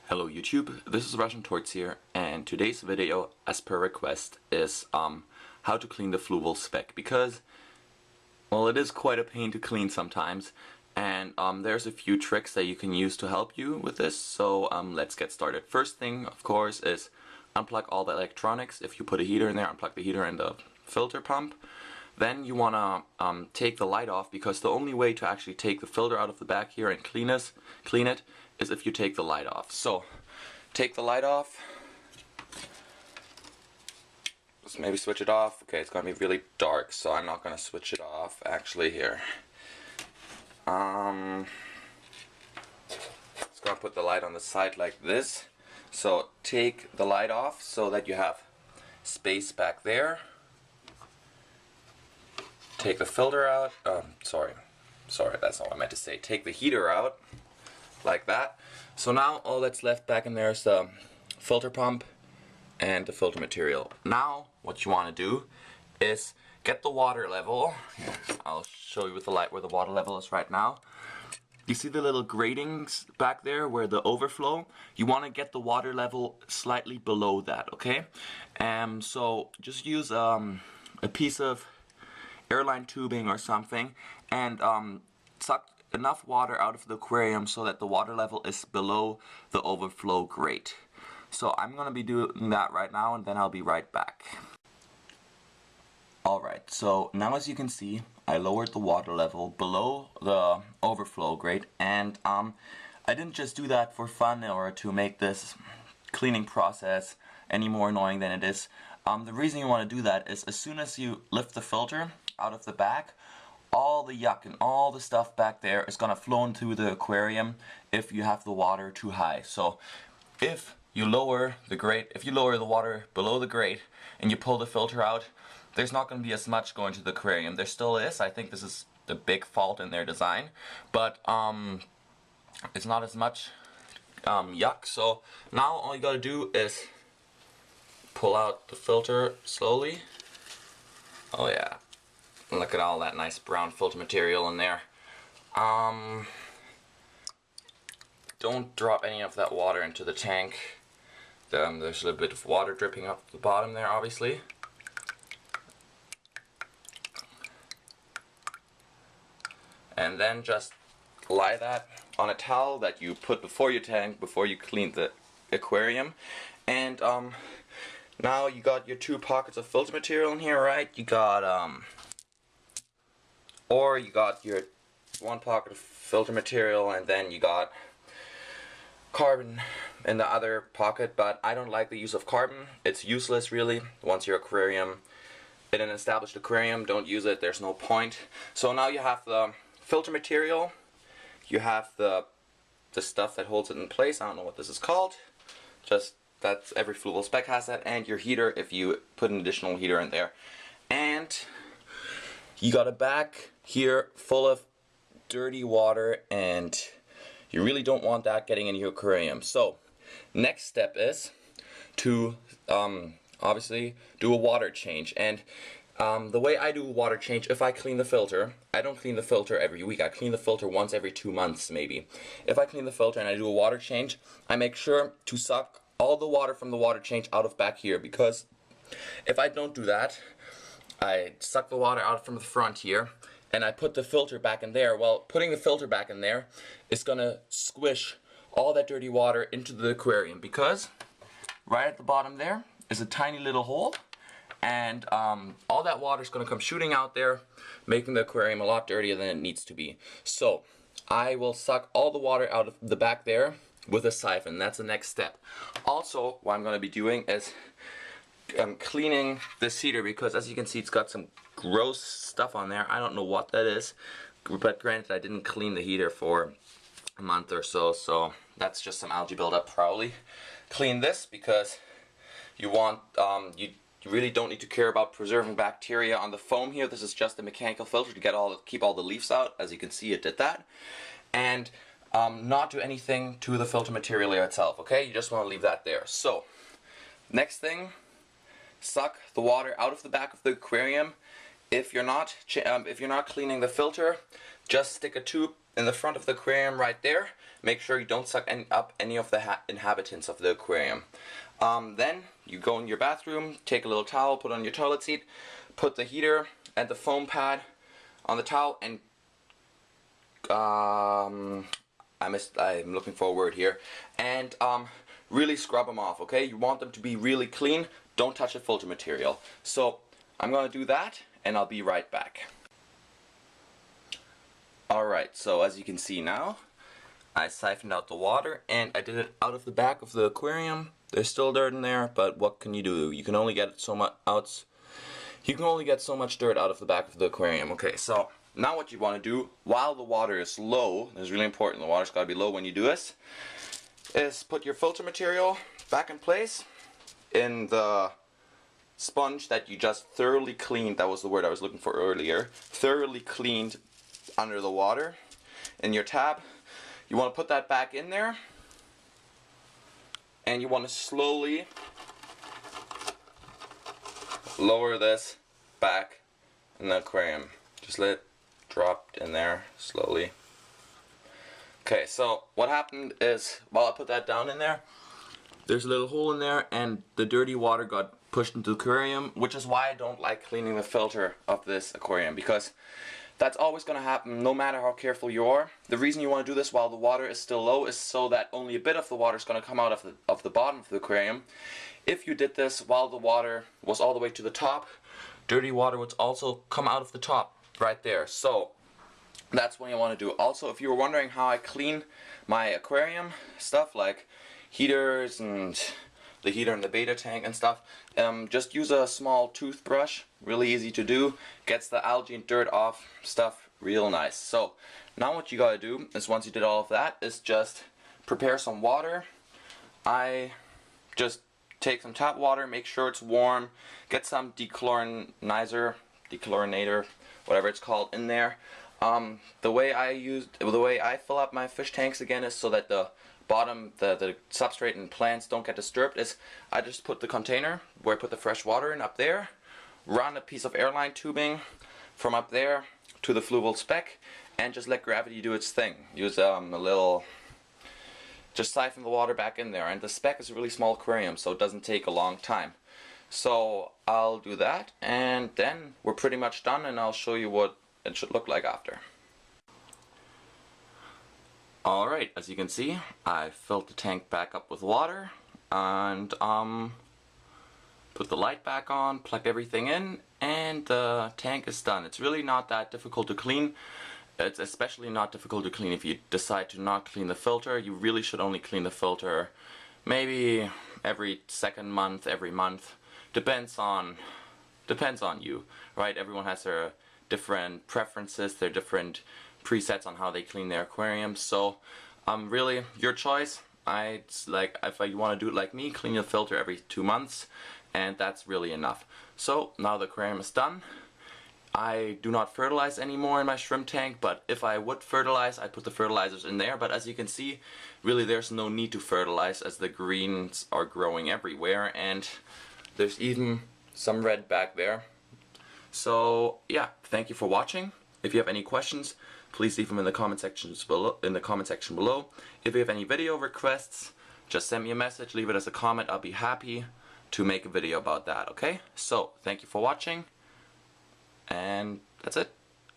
Hello YouTube, this is Russian Torts here, and today's video, as per request, is how to clean the Fluval Spec, because, well, it is quite a pain to clean sometimes, and there's a few tricks that you can use to help you with this, so let's get started. First thing, of course, is unplug all the electronics. If you put a heater in there, unplug the heater and the filter pump. Then you want to take the light off, because the only way to actually take the filter out of the back here and clean it is if you take the light off. So take the light off. Let's maybe switch it off. Okay, it's gonna be really dark, so I'm not gonna switch it off actually here. Just gonna put the light on the side like this. So take the light off so that you have space back there. Take the filter out. Sorry, that's not what I meant to say. Take the heater out, like that. So now all that's left back in there is the filter pump and the filter material. Now what you want to do is get the water level. I'll show you with the light where the water level is right now. You see the little gratings back there where the overflow? You want to get the water level slightly below that, okay? So just use a piece of airline tubing or something and suck enough water out of the aquarium so that the water level is below the overflow grate. So I'm gonna be doing that right now, and then I'll be right back. Alright, so now as you can see, I lowered the water level below the overflow grate, and I didn't just do that for fun or to make this cleaning process any more annoying than it is. The reason you want to do that is as soon as you lift the filter out of the back, all the yuck and all the stuff back there is gonna flow into the aquarium if you have the water too high. So if you lower the water below the grate and you pull the filter out, there's not gonna be as much going to the aquarium. There still is. I think this is the big fault in their design, but it's not as much yuck. So now all you gotta do is pull out the filter slowly. Oh yeah. Look at all that nice brown filter material in there. Don't drop any of that water into the tank. There's a little bit of water dripping off the bottom there, obviously. And then just lie that on a towel that you put before your tank, before you clean the aquarium. And now you got your two pockets of filter material in here, right? You got or you got your one pocket of filter material, and then you got carbon in the other pocket, but I don't like the use of carbon. It's useless really. Once your aquarium, in an established aquarium, don't use it, there's no point. So now you have the filter material, you have the stuff that holds it in place. I don't know what this is called. That's every Fluval Spec has that, and your heater if you put an additional heater in there. And you got a bag here full of dirty water, and you really don't want that getting in your aquarium. So next step is to obviously do a water change. And the way I do a water change, if I clean the filter, I don't clean the filter every week. I clean the filter once every 2 months maybe. If I clean the filter and I do a water change, I make sure to suck all the water from the water change out of back here, because if I don't do that, I suck the water out from the front here and I put the filter back in there. Well, putting the filter back in there is gonna squish all that dirty water into the aquarium, because right at the bottom there is a tiny little hole, and all that water is gonna come shooting out there, making the aquarium a lot dirtier than it needs to be. So I will suck all the water out of the back there with a siphon. That's the next step. Also, what I'm going to be doing is cleaning this heater, because as you can see, it's got some gross stuff on there. I don't know what that is, but granted, I didn't clean the heater for a month or so, so that's just some algae buildup probably. Clean this, because you want you really don't need to care about preserving bacteria on the foam here. This is just a mechanical filter to keep all the leaves out. As you can see, it did that. And not do anything to the filter material itself, okay? You just want to leave that there. So, next thing, suck the water out of the back of the aquarium. If you're not cleaning the filter, just stick a tube in the front of the aquarium right there. make sure you don't suck up any of the inhabitants of the aquarium. Then you go in your bathroom, take a little towel, put on your toilet seat, put the heater and the foam pad on the towel, and I'm looking for a word here, and really scrub them off, okay? You want them to be really clean. Don't touch the filter material. So I'm gonna do that and I'll be right back. Alright, so as you can see now, I siphoned out the water and I did it out of the back of the aquarium. There's still dirt in there, but what can you do? You can only get so much out. You can only get so much dirt out of the back of the aquarium. Okay, so now what you want to do while the water is low, this is really important, the water's got to be low when you do this, is put your filter material back in place in the sponge that you just thoroughly cleaned. That was the word I was looking for earlier. Thoroughly cleaned under the water in your tab. You want to put that back in there, and you want to slowly lower this back in the aquarium. Just let it drop in there slowly. Okay, so what happened is, while I put that down in there, there's a little hole in there and the dirty water got pushed into the aquarium, which is why I don't like cleaning the filter of this aquarium, because that's always going to happen no matter how careful you are. The reason you want to do this while the water is still low is so that only a bit of the water is going to come out of the bottom of the aquarium. If you did this while the water was all the way to the top, dirty water would also come out of the top right there. So that's what you want to do. Also, if you were wondering how I clean my aquarium stuff like heaters and the heater and the beta tank and stuff, just use a small toothbrush. Really easy to do. Gets the algae and dirt off stuff real nice. So now what you gotta do is, once you did all of that, is just prepare some water. I just take some tap water, make sure it's warm, get some dechlorinator, whatever it's called, in there. The way I fill up my fish tanks again is so that the bottom, the substrate and plants don't get disturbed, is I just put the container where I put the fresh water in up there, run a piece of airline tubing from up there to the Fluval Spec, and just let gravity do its thing. Use just siphon the water back in there, and the Spec is a really small aquarium, so it doesn't take a long time. So I'll do that, and then we're pretty much done, and I'll show you what it should look like after. Alright, as you can see, I filled the tank back up with water, and put the light back on, plugged everything in, and the tank is done. It's really not that difficult to clean. It's especially not difficult to clean if you decide to not clean the filter. You really should only clean the filter maybe every second month, every month. Depends on you, right? Everyone has their different preferences, their different presets on how they clean their aquariums. So really your choice. If you want to do it like me, clean your filter every 2 months, and that's really enough. So now the aquarium is done. I do not fertilize anymore in my shrimp tank, but if I would fertilize, I'd put the fertilizers in there. But as you can see, really there's no need to fertilize, as the greens are growing everywhere, and there's even some red back there. So yeah, thank you for watching. If you have any questions, please leave them in the comment section below. If you have any video requests, just send me a message, leave it as a comment. I'll be happy to make a video about that, okay? So, thank you for watching, and that's it.